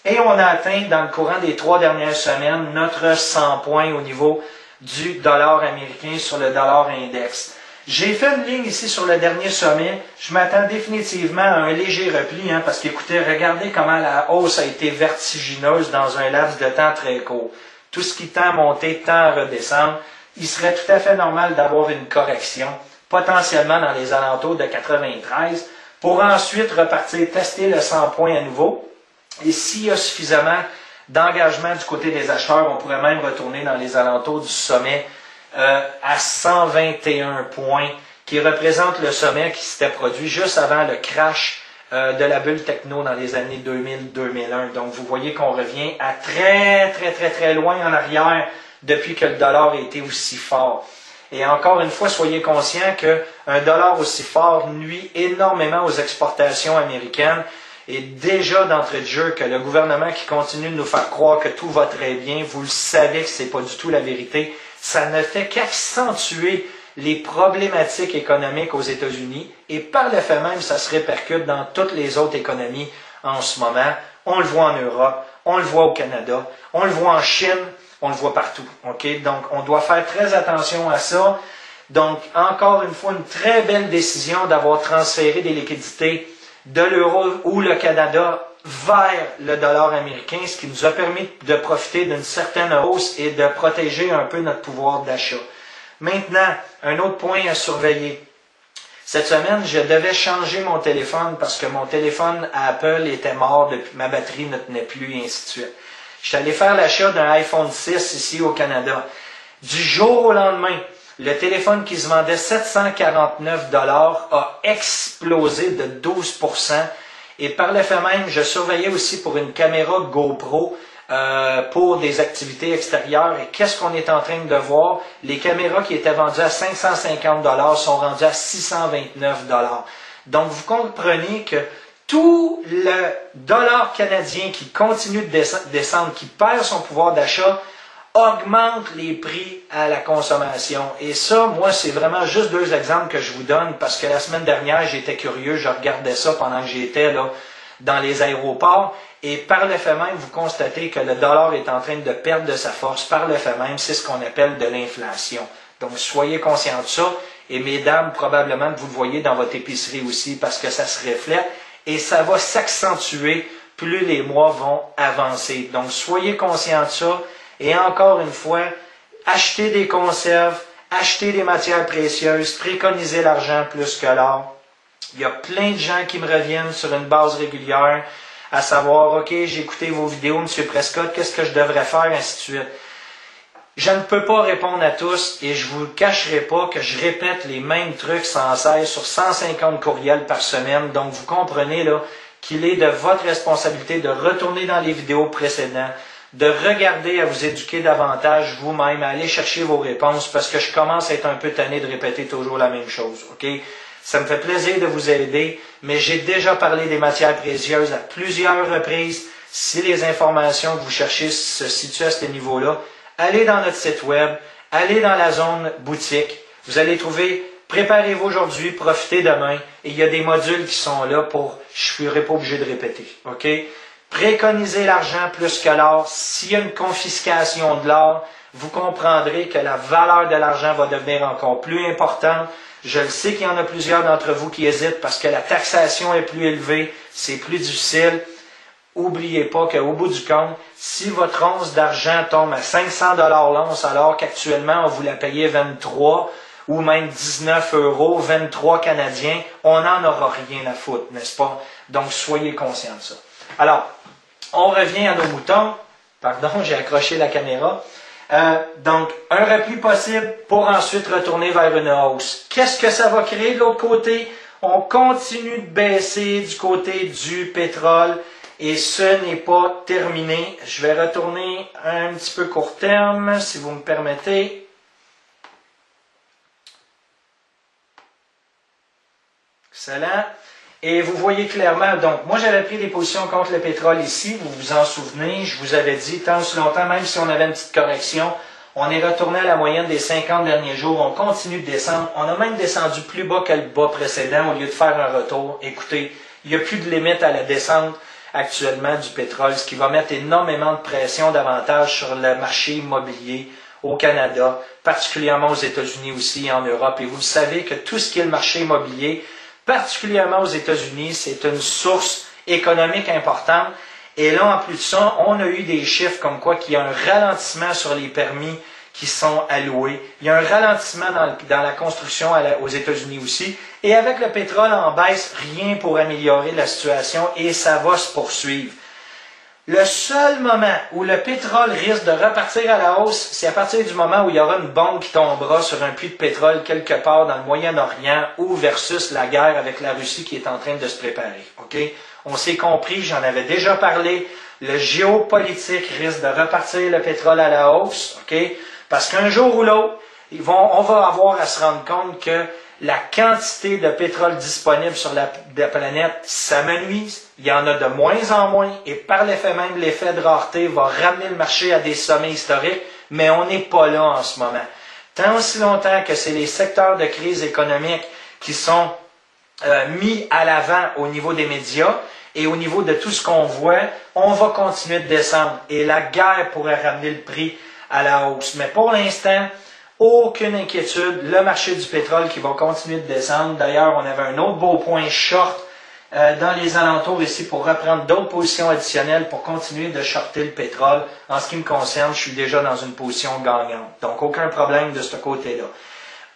J: et on a atteint dans le courant des 3 dernières semaines notre 100 points au niveau du dollar américain sur le dollar index. J'ai fait une ligne ici sur le dernier sommet. Je m'attends définitivement à un léger repli, hein, parce qu'écoutez, regardez comment la hausse a été vertigineuse dans un laps de temps très court. Tout ce qui tend à monter tend à redescendre. Il serait tout à fait normal d'avoir une correction, potentiellement dans les alentours de 93, pour ensuite repartir tester le 100 points à nouveau. Et s'il y a suffisamment d'engagement du côté des acheteurs, on pourrait même retourner dans les alentours du sommet à 121 points, qui représente le sommet qui s'était produit juste avant le crash de la bulle techno dans les années 2000-2001. Donc vous voyez qu'on revient à très loin en arrière depuis que le dollar a été aussi fort. Et encore une fois, soyez conscients qu'un dollar aussi fort nuit énormément aux exportations américaines. Et déjà d'entrée de jeu que le gouvernement qui continue de nous faire croire que tout va très bien, vous le savez que ce n'est pas du tout la vérité. Ça ne fait qu'accentuer les problématiques économiques aux États-Unis et par le fait même, ça se répercute dans toutes les autres économies en ce moment. On le voit en Europe, on le voit au Canada, on le voit en Chine, on le voit partout. Okay? Donc, on doit faire très attention à ça. Donc, encore une fois, une très belle décision d'avoir transféré des liquidités de l'euro ou le Canada vers le dollar américain, ce qui nous a permis de profiter d'une certaine hausse et de protéger un peu notre pouvoir d'achat. Maintenant, un autre point à surveiller. Cette semaine, je devais changer mon téléphone parce que mon téléphone à Apple était mort, depuis ma batterie ne tenait plus, et ainsi de suite. Je suis allé faire l'achat d'un iPhone 6 ici au Canada. Du jour au lendemain, le téléphone qui se vendait 749 $ a explosé de 12%. Et par le fait même, je surveillais aussi pour une caméra GoPro pour des activités extérieures. Et qu'est-ce qu'on est en train de voir? Les caméras qui étaient vendues à 550 $ sont rendues à 629 $. Donc, vous comprenez que tout le dollar canadien qui continue de descendre, qui perd son pouvoir d'achat, augmente les prix à la consommation. Et ça, moi, c'est vraiment juste 2 exemples que je vous donne parce que la semaine dernière, j'étais curieux, je regardais ça pendant que j'étais là dans les aéroports et par le fait même, vous constatez que le dollar est en train de perdre de sa force. Par le fait même, c'est ce qu'on appelle de l'inflation. Donc, soyez conscients de ça. Et mesdames, probablement que vous le voyez dans votre épicerie aussi parce que ça se reflète. Et ça va s'accentuer plus les mois vont avancer. Donc, soyez conscients de ça. Et encore une fois, achetez des conserves, achetez des matières précieuses, préconisez l'argent plus que l'or. Il y a plein de gens qui me reviennent sur une base régulière à savoir, OK, j'ai écouté vos vidéos, M. Prescott, qu'est-ce que je devrais faire, ainsi de suite. Je ne peux pas répondre à tous et je vous cacherai pas que je répète les mêmes trucs sans cesse sur 150 courriels par semaine. Donc, vous comprenez là qu'il est de votre responsabilité de retourner dans les vidéos précédentes, de regarder à vous éduquer davantage vous-même, à aller chercher vos réponses parce que je commence à être un peu tanné de répéter toujours la même chose. OK? Ça me fait plaisir de vous aider, mais j'ai déjà parlé des matières précieuses à plusieurs reprises. Si les informations que vous cherchez se situent à ce niveau-là, allez dans notre site web, allez dans la zone boutique. Vous allez trouver « Préparez-vous aujourd'hui, profitez demain » et il y a des modules qui sont là pour « Je ne serai pas obligé de répéter ». OK? Préconisez l'argent plus que l'or. S'il y a une confiscation de l'or, vous comprendrez que la valeur de l'argent va devenir encore plus importante. Je le sais qu'il y en a plusieurs d'entre vous qui hésitent parce que la taxation est plus élevée, c'est plus difficile. N'oubliez pas qu'au bout du compte, si votre once d'argent tombe à 500 $ l'once, alors qu'actuellement on vous l'a payé 23 ou même 19 €, 23 canadiens, on n'en aura rien à foutre, n'est-ce pas? Donc soyez conscients de ça. Alors, on revient à nos moutons. Pardon, j'ai accroché la caméra. Donc, un repli possible pour ensuite retourner vers une hausse. Qu'est-ce que ça va créer de l'autre côté? On continue de baisser du côté du pétrole et ce n'est pas terminé. Je vais retourner un petit peu court terme, si vous me permettez. Excellent. Et vous voyez clairement, donc, moi j'avais pris des positions contre le pétrole ici, vous vous en souvenez, je vous avais dit, tant si longtemps, même si on avait une petite correction, on est retourné à la moyenne des 50 derniers jours, on continue de descendre, on a même descendu plus bas que le bas précédent au lieu de faire un retour. Écoutez, il n'y a plus de limite à la descente actuellement du pétrole, ce qui va mettre énormément de pression davantage sur le marché immobilier au Canada, particulièrement aux États-Unis aussi et en Europe. Et vous savez que tout ce qui est le marché immobilier, particulièrement aux États-Unis, c'est une source économique importante. Et là, en plus de ça, on a eu des chiffres comme quoi qu'il y a un ralentissement sur les permis qui sont alloués. Il y a un ralentissement dans la construction aux États-Unis aussi. Et avec le pétrole en baisse, rien pour améliorer la situation et ça va se poursuivre. Le seul moment où le pétrole risque de repartir à la hausse, c'est à partir du moment où il y aura une bombe qui tombera sur un puits de pétrole quelque part dans le Moyen-Orient ou versus la guerre avec la Russie qui est en train de se préparer. Okay? On s'est compris, j'en avais déjà parlé, le géopolitique risque de repartir le pétrole à la hausse, okay? Parce qu'un jour ou l'autre, on va avoir à se rendre compte que la quantité de pétrole disponible sur la planète s'amenuise. Il y en a de moins en moins et par l'effet même, l'effet de rareté va ramener le marché à des sommets historiques, mais on n'est pas là en ce moment. Tant aussi longtemps que c'est les secteurs de crise économique qui sont mis à l'avant au niveau des médias et au niveau de tout ce qu'on voit, on va continuer de descendre et la guerre pourrait ramener le prix à la hausse. Mais pour l'instant, aucune inquiétude, le marché du pétrole qui va continuer de descendre. D'ailleurs, on avait un autre beau point short dans les alentours ici pour reprendre d'autres positions additionnelles pour continuer de shorter le pétrole. En ce qui me concerne, je suis déjà dans une position gagnante. Donc, aucun problème de ce côté-là.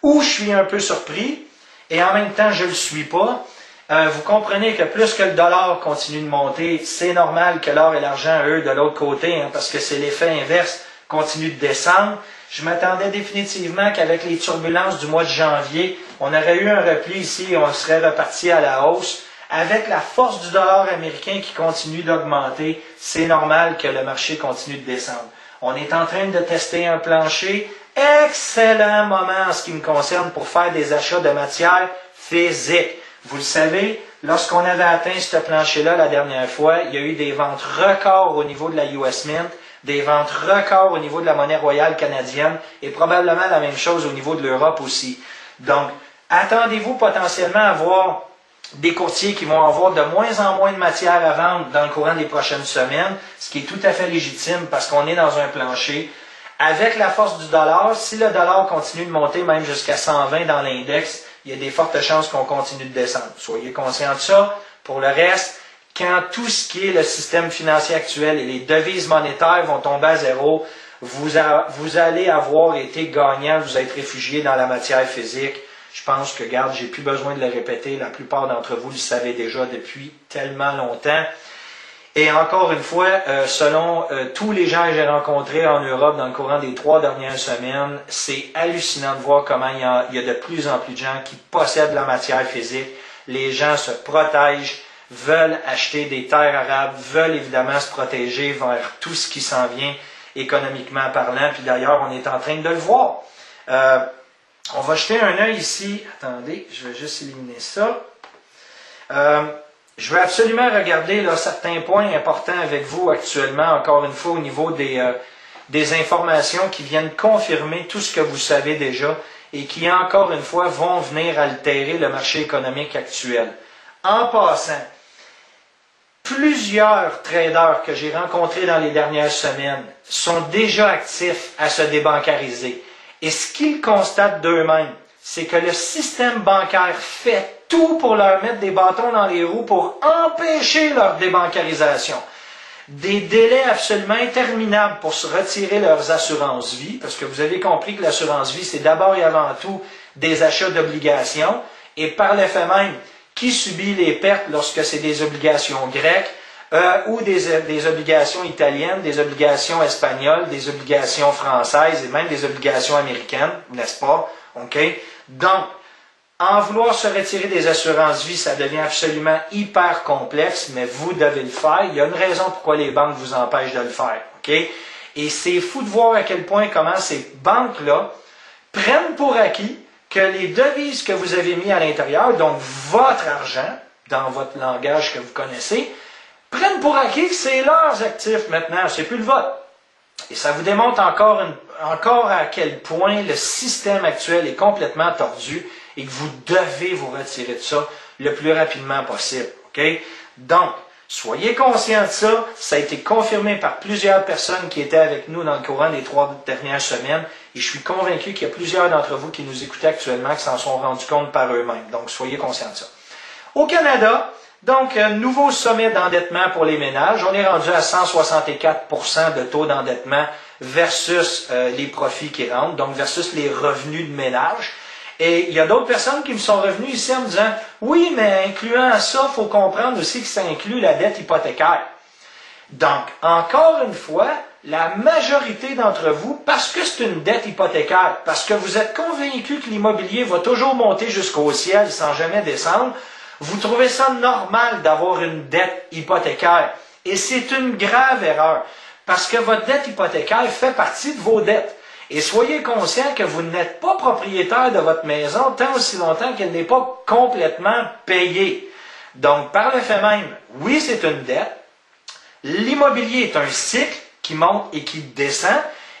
J: Où je suis un peu surpris, et en même temps, je ne le suis pas, vous comprenez que plus que le dollar continue de monter, c'est normal que l'or et l'argent, eux, de l'autre côté, parce que c'est l'effet inverse, continuent de descendre. Je m'attendais définitivement qu'avec les turbulences du mois de janvier, on aurait eu un repli ici et on serait reparti à la hausse. Avec la force du dollar américain qui continue d'augmenter, c'est normal que le marché continue de descendre. On est en train de tester un plancher. Excellent moment en ce qui me concerne pour faire des achats de matières physiques. Vous le savez, lorsqu'on avait atteint ce plancher-là la dernière fois, il y a eu des ventes records au niveau de la US Mint, des ventes records au niveau de la monnaie royale canadienne et probablement la même chose au niveau de l'Europe aussi. Donc, attendez-vous potentiellement à voir des courtiers qui vont avoir de moins en moins de matière à vendre dans le courant des prochaines semaines, ce qui est tout à fait légitime parce qu'on est dans un plancher. Avec la force du dollar, si le dollar continue de monter même jusqu'à 120 dans l'index, il y a des fortes chances qu'on continue de descendre. Soyez conscients de ça. Pour le reste, quand tout ce qui est le système financier actuel et les devises monétaires vont tomber à zéro, vous allez avoir été gagnant, vous êtes réfugié dans la matière physique. Je pense que, regarde, j'ai plus besoin de le répéter, la plupart d'entre vous le savez déjà depuis tellement longtemps. Et encore une fois, selon tous les gens que j'ai rencontrés en Europe dans le courant des 3 dernières semaines, c'est hallucinant de voir comment il y a de plus en plus de gens qui possèdent la matière physique. Les gens se protègent, veulent acheter des terres arables, veulent évidemment se protéger vers tout ce qui s'en vient économiquement parlant. Puis d'ailleurs, on est en train de le voir. On va jeter un œil ici. Attendez, je vais juste éliminer ça. Je veux absolument regarder là, certains points importants avec vous actuellement, encore une fois, au niveau des informations qui viennent confirmer tout ce que vous savez déjà et qui, encore une fois, vont venir altérer le marché économique actuel. En passant, plusieurs traders que j'ai rencontrés dans les dernières semaines sont déjà actifs à se débancariser. Et ce qu'ils constatent d'eux-mêmes, c'est que le système bancaire fait tout pour leur mettre des bâtons dans les roues pour empêcher leur débancarisation. Des délais absolument interminables pour se retirer leurs assurances-vie, parce que vous avez compris que l'assurance-vie, c'est d'abord et avant tout des achats d'obligations, et par l'effet même, qui subit les pertes lorsque c'est des obligations grecques, ou des obligations italiennes, des obligations espagnoles, des obligations françaises et même des obligations américaines, n'est-ce pas? OK? Donc, en vouloir se retirer des assurances-vie, ça devient absolument hyper complexe, mais vous devez le faire. Il y a une raison pourquoi les banques vous empêchent de le faire. OK? Et c'est fou de voir à quel point comment ces banques-là prennent pour acquis que les devises que vous avez mis à l'intérieur, donc votre argent, dans votre langage que vous connaissez, prennent pour acquis que c'est leurs actifs maintenant, c'est plus le vôtre. Et ça vous démontre encore à quel point le système actuel est complètement tordu et que vous devez vous retirer de ça le plus rapidement possible. Okay? Donc, soyez conscients de ça. Ça a été confirmé par plusieurs personnes qui étaient avec nous dans le courant des 3 dernières semaines. Et je suis convaincu qu'il y a plusieurs d'entre vous qui nous écoutez actuellement qui s'en sont rendus compte par eux-mêmes. Donc, soyez conscients de ça. Au Canada, donc, nouveau sommet d'endettement pour les ménages. On est rendu à 164% de taux d'endettement versus les profits qui rentrent, donc versus les revenus de ménage. Et il y a d'autres personnes qui me sont revenues ici en me disant « Oui, mais incluant ça, il faut comprendre aussi que ça inclut la dette hypothécaire. » Donc, encore une fois, la majorité d'entre vous, parce que c'est une dette hypothécaire, parce que vous êtes convaincus que l'immobilier va toujours monter jusqu'au ciel sans jamais descendre, vous trouvez ça normal d'avoir une dette hypothécaire. Et c'est une grave erreur, parce que votre dette hypothécaire fait partie de vos dettes. Et soyez conscient que vous n'êtes pas propriétaire de votre maison tant aussi longtemps qu'elle n'est pas complètement payée. Donc, par le fait même, oui, c'est une dette. L'immobilier est un cycle qui monte et qui descend.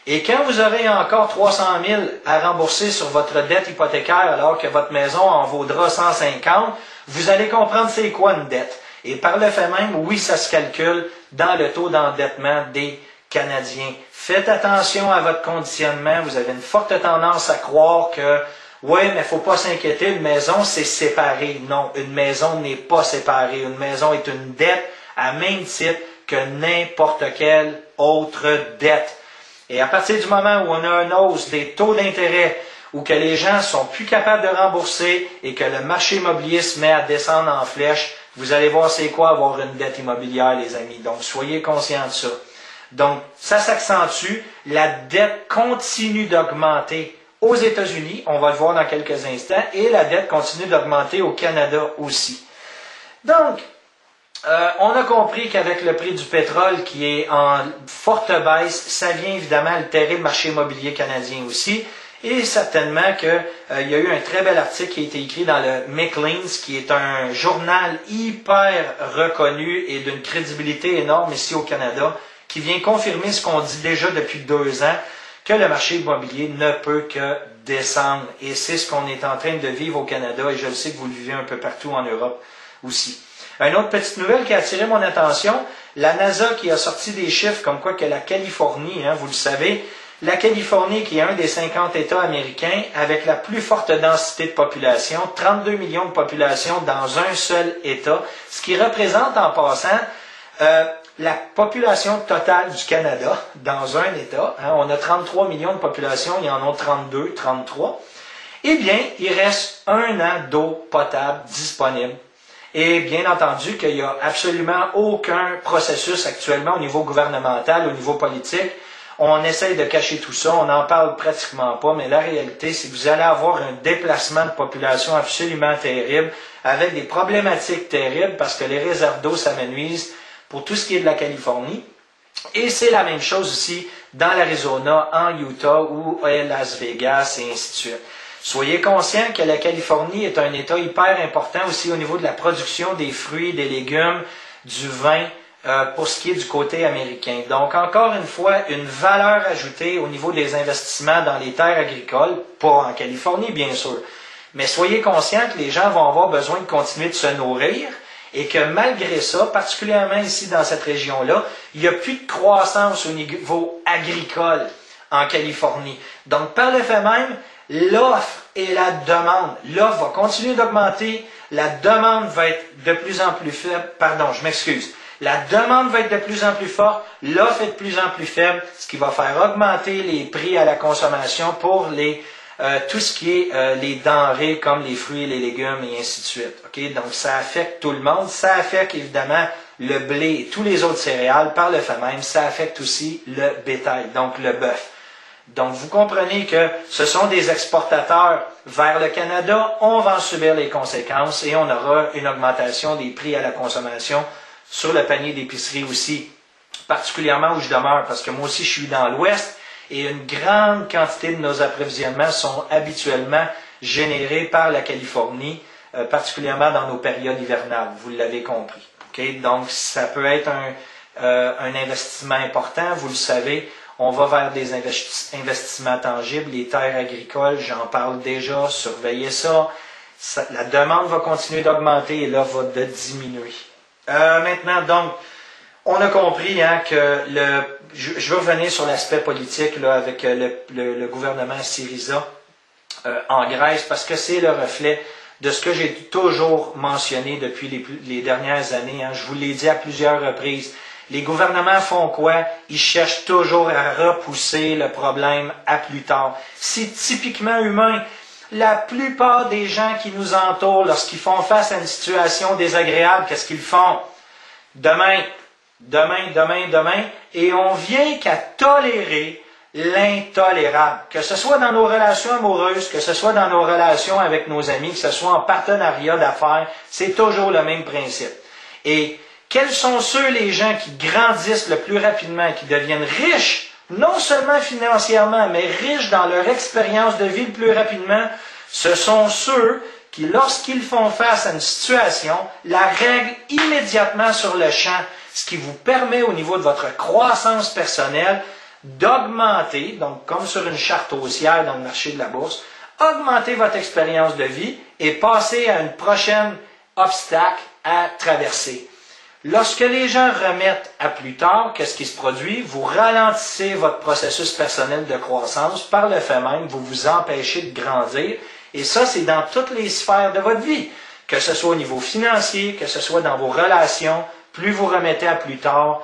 J: Et quand vous aurez encore 300 000 à rembourser sur votre dette hypothécaire alors que votre maison en vaudra 150, vous allez comprendre c'est quoi une dette. Et par le fait même, oui, ça se calcule dans le taux d'endettement des Canadiens. Faites attention à votre conditionnement. Vous avez une forte tendance à croire que oui, mais il ne faut pas s'inquiéter, une maison, c'est séparé. Non, une maison n'est pas séparée. Une maison est une dette à même titre que n'importe quelle autre dette. Et à partir du moment où on a une hausse des taux d'intérêt, ou que les gens sont plus capables de rembourser et que le marché immobilier se met à descendre en flèche, vous allez voir c'est quoi avoir une dette immobilière, les amis. Donc, soyez conscients de ça. Donc, ça s'accentue. La dette continue d'augmenter aux États-Unis, on va le voir dans quelques instants, et la dette continue d'augmenter au Canada aussi. Donc, on a compris qu'avec le prix du pétrole qui est en forte baisse, ça vient évidemment altérer le marché immobilier canadien aussi. Et certainement que il y a eu un très bel article qui a été écrit dans le Maclean's, qui est un journal hyper reconnu et d'une crédibilité énorme ici au Canada, qui vient confirmer ce qu'on dit déjà depuis 2 ans, que le marché immobilier ne peut que descendre. Et c'est ce qu'on est en train de vivre au Canada, et je le sais que vous le vivez un peu partout en Europe aussi. Une autre petite nouvelle qui a attiré mon attention, la NASA qui a sorti des chiffres comme quoi que la Californie, vous le savez, la Californie qui est un des 50 États américains avec la plus forte densité de population, 32 millions de population dans un seul État, ce qui représente en passant la population totale du Canada dans un État. On a 33 millions de population, il y en a 32, 33. Eh bien, il reste 1 an d'eau potable disponible. Et bien entendu qu'il n'y a absolument aucun processus actuellement au niveau gouvernemental, au niveau politique. On essaye de cacher tout ça, on n'en parle pratiquement pas, mais la réalité, c'est que vous allez avoir un déplacement de population absolument terrible, avec des problématiques terribles, parce que les réserves d'eau s'amenuisent pour tout ce qui est de la Californie. Et c'est la même chose aussi dans l'Arizona, en Utah ou à Las Vegas, et ainsi de suite. Soyez conscients que la Californie est un État hyper important aussi au niveau de la production des fruits, des légumes, du vin, pour ce qui est du côté américain. Donc, encore une fois, une valeur ajoutée au niveau des investissements dans les terres agricoles, pas en Californie, bien sûr. Mais soyez conscients que les gens vont avoir besoin de continuer de se nourrir et que malgré ça, particulièrement ici dans cette région-là, il n'y a plus de croissance au niveau agricole en Californie. Donc, par le fait même, l'offre et la demande. L'offre va continuer d'augmenter, la demande va être de plus en plus faible. Pardon, je m'excuse. La demande va être de plus en plus forte, l'offre est de plus en plus faible, ce qui va faire augmenter les prix à la consommation pour tout ce qui est les denrées comme les fruits et les légumes et ainsi de suite. Okay? Donc ça affecte tout le monde, ça affecte évidemment le blé et tous les autres céréales, par le fait même, ça affecte aussi le bétail, donc le bœuf. Donc vous comprenez que ce sont des exportateurs vers le Canada, on va en subir les conséquences et on aura une augmentation des prix à la consommation sur le panier d'épicerie aussi, particulièrement où je demeure, parce que moi aussi je suis dans l'Ouest et une grande quantité de nos approvisionnements sont habituellement générés par la Californie, particulièrement dans nos périodes hivernales, vous l'avez compris. Okay? Donc ça peut être un investissement important, vous le savez, on va vers des investissements tangibles, les terres agricoles, j'en parle déjà, surveillez ça. La demande va continuer d'augmenter et l'offre va diminuer. Maintenant, donc, on a compris que je vais revenir sur l'aspect politique là, avec le gouvernement Syriza en Grèce, parce que c'est le reflet de ce que j'ai toujours mentionné depuis les dernières années. Je vous l'ai dit à plusieurs reprises. Les gouvernements font quoi? Ils cherchent toujours à repousser le problème à plus tard. C'est typiquement humain. La plupart des gens qui nous entourent, lorsqu'ils font face à une situation désagréable, qu'est-ce qu'ils font? Demain, et on vient qu'à tolérer l'intolérable. Que ce soit dans nos relations amoureuses, que ce soit dans nos relations avec nos amis, que ce soit en partenariat d'affaires, c'est toujours le même principe. Et quels sont ceux, les gens qui grandissent le plus rapidement, qui deviennent riches, non seulement financièrement, mais riches dans leur expérience de vie le plus rapidement? Ce sont ceux qui, lorsqu'ils font face à une situation, la règlent immédiatement sur le champ, ce qui vous permet au niveau de votre croissance personnelle d'augmenter, donc comme sur une charte haussière dans le marché de la bourse, augmenter votre expérience de vie et passer à une prochaine obstacle à traverser. Lorsque les gens remettent à plus tard, qu'est-ce qui se produit? Vous ralentissez votre processus personnel de croissance, par le fait même, vous vous empêchez de grandir, et ça, c'est dans toutes les sphères de votre vie, que ce soit au niveau financier, que ce soit dans vos relations, plus vous remettez à plus tard,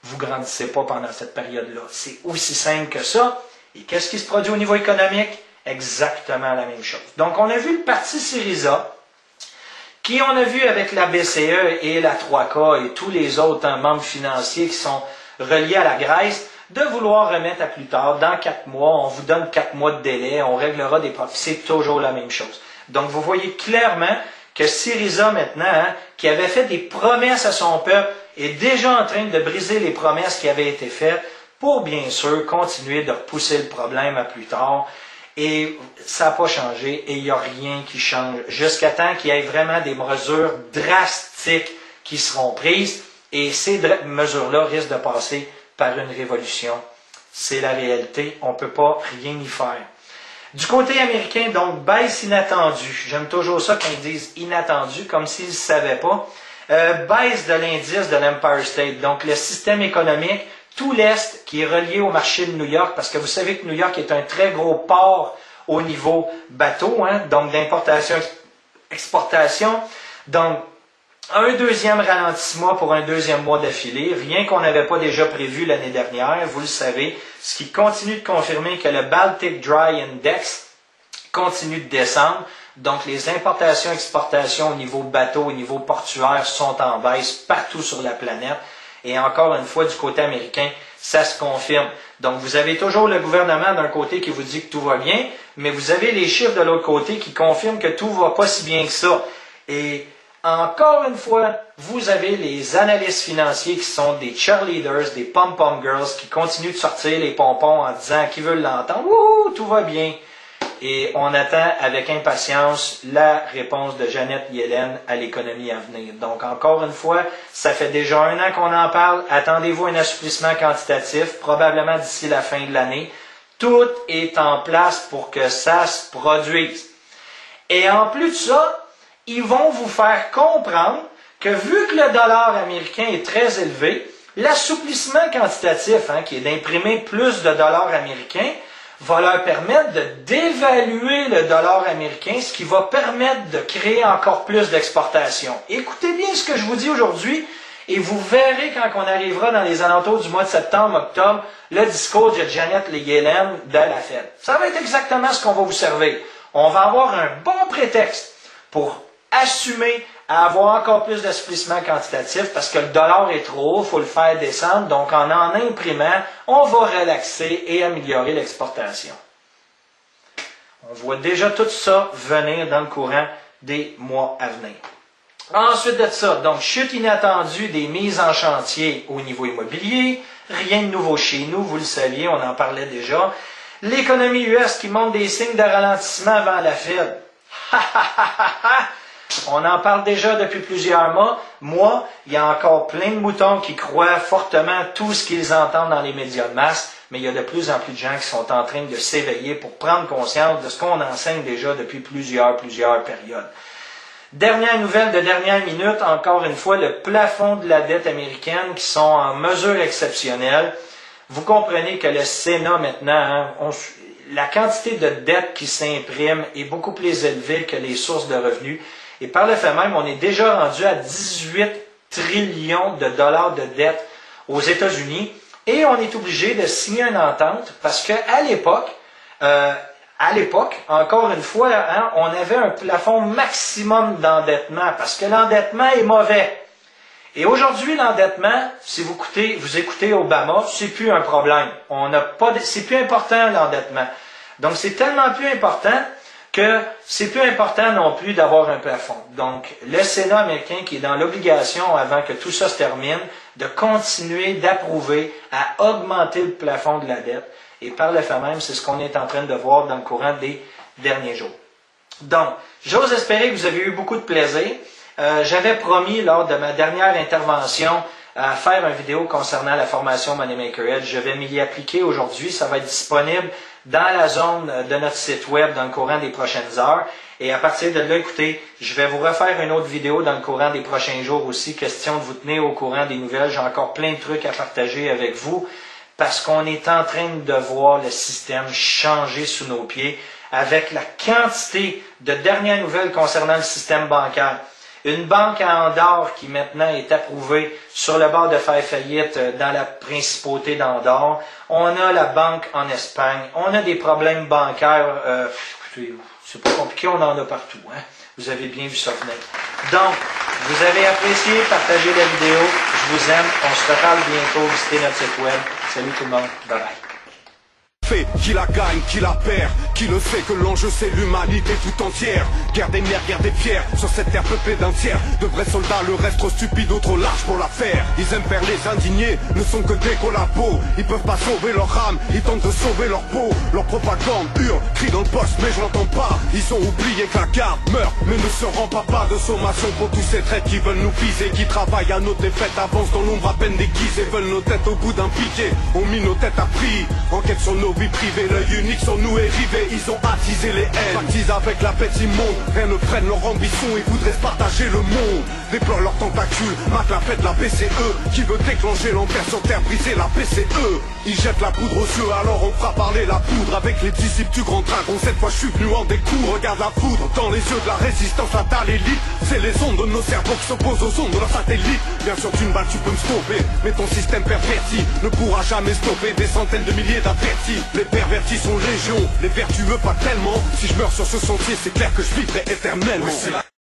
J: vous ne grandissez pas pendant cette période-là. C'est aussi simple que ça. Et qu'est-ce qui se produit au niveau économique? Exactement la même chose. Donc, on a vu le parti Syriza, qui on a vu avec la BCE et la 3K et tous les autres membres financiers qui sont reliés à la Grèce, de vouloir remettre à plus tard, dans 4 mois, on vous donne 4 mois de délai, on réglera des profits, c'est toujours la même chose. Donc vous voyez clairement que Syriza maintenant, qui avait fait des promesses à son peuple, est déjà en train de briser les promesses qui avaient été faites pour bien sûr continuer de repousser le problème à plus tard. Et ça n'a pas changé et il n'y a rien qui change jusqu'à temps qu'il y ait vraiment des mesures drastiques qui seront prises. Et ces mesures-là risquent de passer par une révolution. C'est la réalité. On ne peut pas rien y faire. Du côté américain, donc, baisse inattendue. J'aime toujours ça quand ils disent inattendu, comme s'ils ne savaient pas. Baisse de l'indice de l'Empire State. Donc, le système économique, tout l'Est qui est relié au marché de New York, parce que vous savez que New York est un très gros port au niveau bateau, hein, donc d'importation-exportation. Donc, un deuxième ralentissement pour un deuxième mois d'affilée, rien qu'on n'avait pas déjà prévu l'année dernière, vous le savez, ce qui continue de confirmer que le Baltic Dry Index continue de descendre. Donc, les importations-exportations au niveau bateau, au niveau portuaire sont en baisse partout sur la planète. Et encore une fois, du côté américain, ça se confirme. Donc, vous avez toujours le gouvernement d'un côté qui vous dit que tout va bien, mais vous avez les chiffres de l'autre côté qui confirment que tout va pas si bien que ça. Et encore une fois, vous avez les analystes financiers qui sont des cheerleaders, des pom-pom girls qui continuent de sortir les pompons en disant qu'ils veulent l'entendre. Wouh, tout va bien. Et on attend avec impatience la réponse de Janet Yellen à l'économie à venir. Donc, encore une fois, ça fait déjà 1 an qu'on en parle. Attendez-vous un assouplissement quantitatif, probablement d'ici la fin de l'année. Tout est en place pour que ça se produise. Et en plus de ça, ils vont vous faire comprendre que vu que le dollar américain est très élevé, l'assouplissement quantitatif, hein, qui est d'imprimer plus de dollars américains, va leur permettre de dévaluer le dollar américain, ce qui va permettre de créer encore plus d'exportations. Écoutez bien ce que je vous dis aujourd'hui, et vous verrez quand on arrivera dans les alentours du mois de septembre, octobre, le discours de Janet Yellen de la Fed. Ça va être exactement ce qu'on va vous servir. On va avoir un bon prétexte pour assumer à avoir encore plus d'assouplissement quantitatif parce que le dollar est trop haut, il faut le faire descendre. Donc, en imprimant, on va relaxer et améliorer l'exportation. On voit déjà tout ça venir dans le courant des mois à venir. Ensuite de ça, donc, chute inattendue des mises en chantier au niveau immobilier. Rien de nouveau chez nous, vous le saviez, on en parlait déjà. L'économie US qui montre des signes de ralentissement avant la Fed. On en parle déjà depuis plusieurs mois. Il y a encore plein de moutons qui croient fortement tout ce qu'ils entendent dans les médias de masse, mais il y a de plus en plus de gens qui sont en train de s'éveiller pour prendre conscience de ce qu'on enseigne déjà depuis plusieurs périodes. Dernière nouvelle de dernière minute, encore une fois, le plafond de la dette américaine qui sont en mesure exceptionnelle. Vous comprenez que le Sénat maintenant, hein, la quantité de dette qui s'imprime est beaucoup plus élevée que les sources de revenus. Et par le fait même, on est déjà rendu à 18 trillions de dollars de dette aux États-Unis et on est obligé de signer une entente parce qu'à l'époque, encore une fois, hein, on avait un plafond maximum d'endettement parce que l'endettement est mauvais. Et aujourd'hui, l'endettement, si vous écoutez Obama, c'est plus un problème. C'est plus important l'endettement. Donc c'est tellement plus important que c'est plus important non plus d'avoir un plafond. Donc, le Sénat américain qui est dans l'obligation, avant que tout ça se termine, de continuer d'approuver à augmenter le plafond de la dette. Et par le fait même, c'est ce qu'on est en train de voir dans le courant des derniers jours. Donc, j'ose espérer que vous avez eu beaucoup de plaisir. J'avais promis lors de ma dernière intervention à faire une vidéo concernant la formation Moneymaker Edge. Je vais m'y appliquer aujourd'hui. Ça va être disponible dans la zone de notre site web dans le courant des prochaines heures. Et à partir de là, écoutez, je vais vous refaire une autre vidéo dans le courant des prochains jours aussi. Question de vous tenir au courant des nouvelles. J'ai encore plein de trucs à partager avec vous parce qu'on est en train de voir le système changer sous nos pieds avec la quantité de dernières nouvelles concernant le système bancaire. Une banque à Andorre qui maintenant est approuvée sur le bord de faire faillite dans la principauté d'Andorre. On a la banque en Espagne. On a des problèmes bancaires. Écoutez, c'est pas compliqué, on en a partout. Hein? Vous avez bien vu ça venir. Donc, vous avez apprécié, partagez la vidéo. Je vous aime. On se reparle bientôt. Visitez notre site web. Salut tout le monde. Bye bye.
K: fait, qui la gagne, qui la perd, qui le sait que l'enjeu c'est l'humanité tout entière. Guerre des nerfs, guerre des pierres, sur cette terre peuplée d'un tiers de vrais soldats, le reste trop stupide ou trop large pour la faire. Ils aiment faire les indignés, ne sont que des collabos. Ils peuvent pas sauver leur âme, ils tentent de sauver leur peau. Leur propagande hurle, crie dans le poste mais je l'entends pas. Ils ont oublié que la garde meurt, mais ne se rend pas part de sommation pour tous ces traîtres qui veulent nous piser, qui travaillent à nos défaites, avancent dans l'ombre à peine déguisés, veulent nos têtes au bout d'un piquet, ont mis nos têtes à prix. Enquête sur nos vies privées, l'œil unique sur nous est rivé. Ils ont attisé les haines, pactisent avec la bête immonde. Rien ne freine leur ambition, ils voudraient se partager le monde. Déploient leurs tentacules, matent la fête de la BCE, qui veut déclencher l'enfer sur terre, briser la PCE. Ils jettent la poudre aux yeux, alors on fera parler la poudre avec les disciples du grand dragon. Cette fois je suis venu en découvre, regarde la foudre dans les yeux de la résistance fatale élite. C'est les ondes de nos cerveaux qui s'opposent aux ondes de leur satellite. Bien sûr d'une balle tu peux me stopper, mais ton système perverti ne pourra jamais stopper des centaines de milliers d'avertis. Les pervertis sont légion, les vertueux pas tellement. Si je meurs sur ce sentier c'est clair que je vivrai éternellement.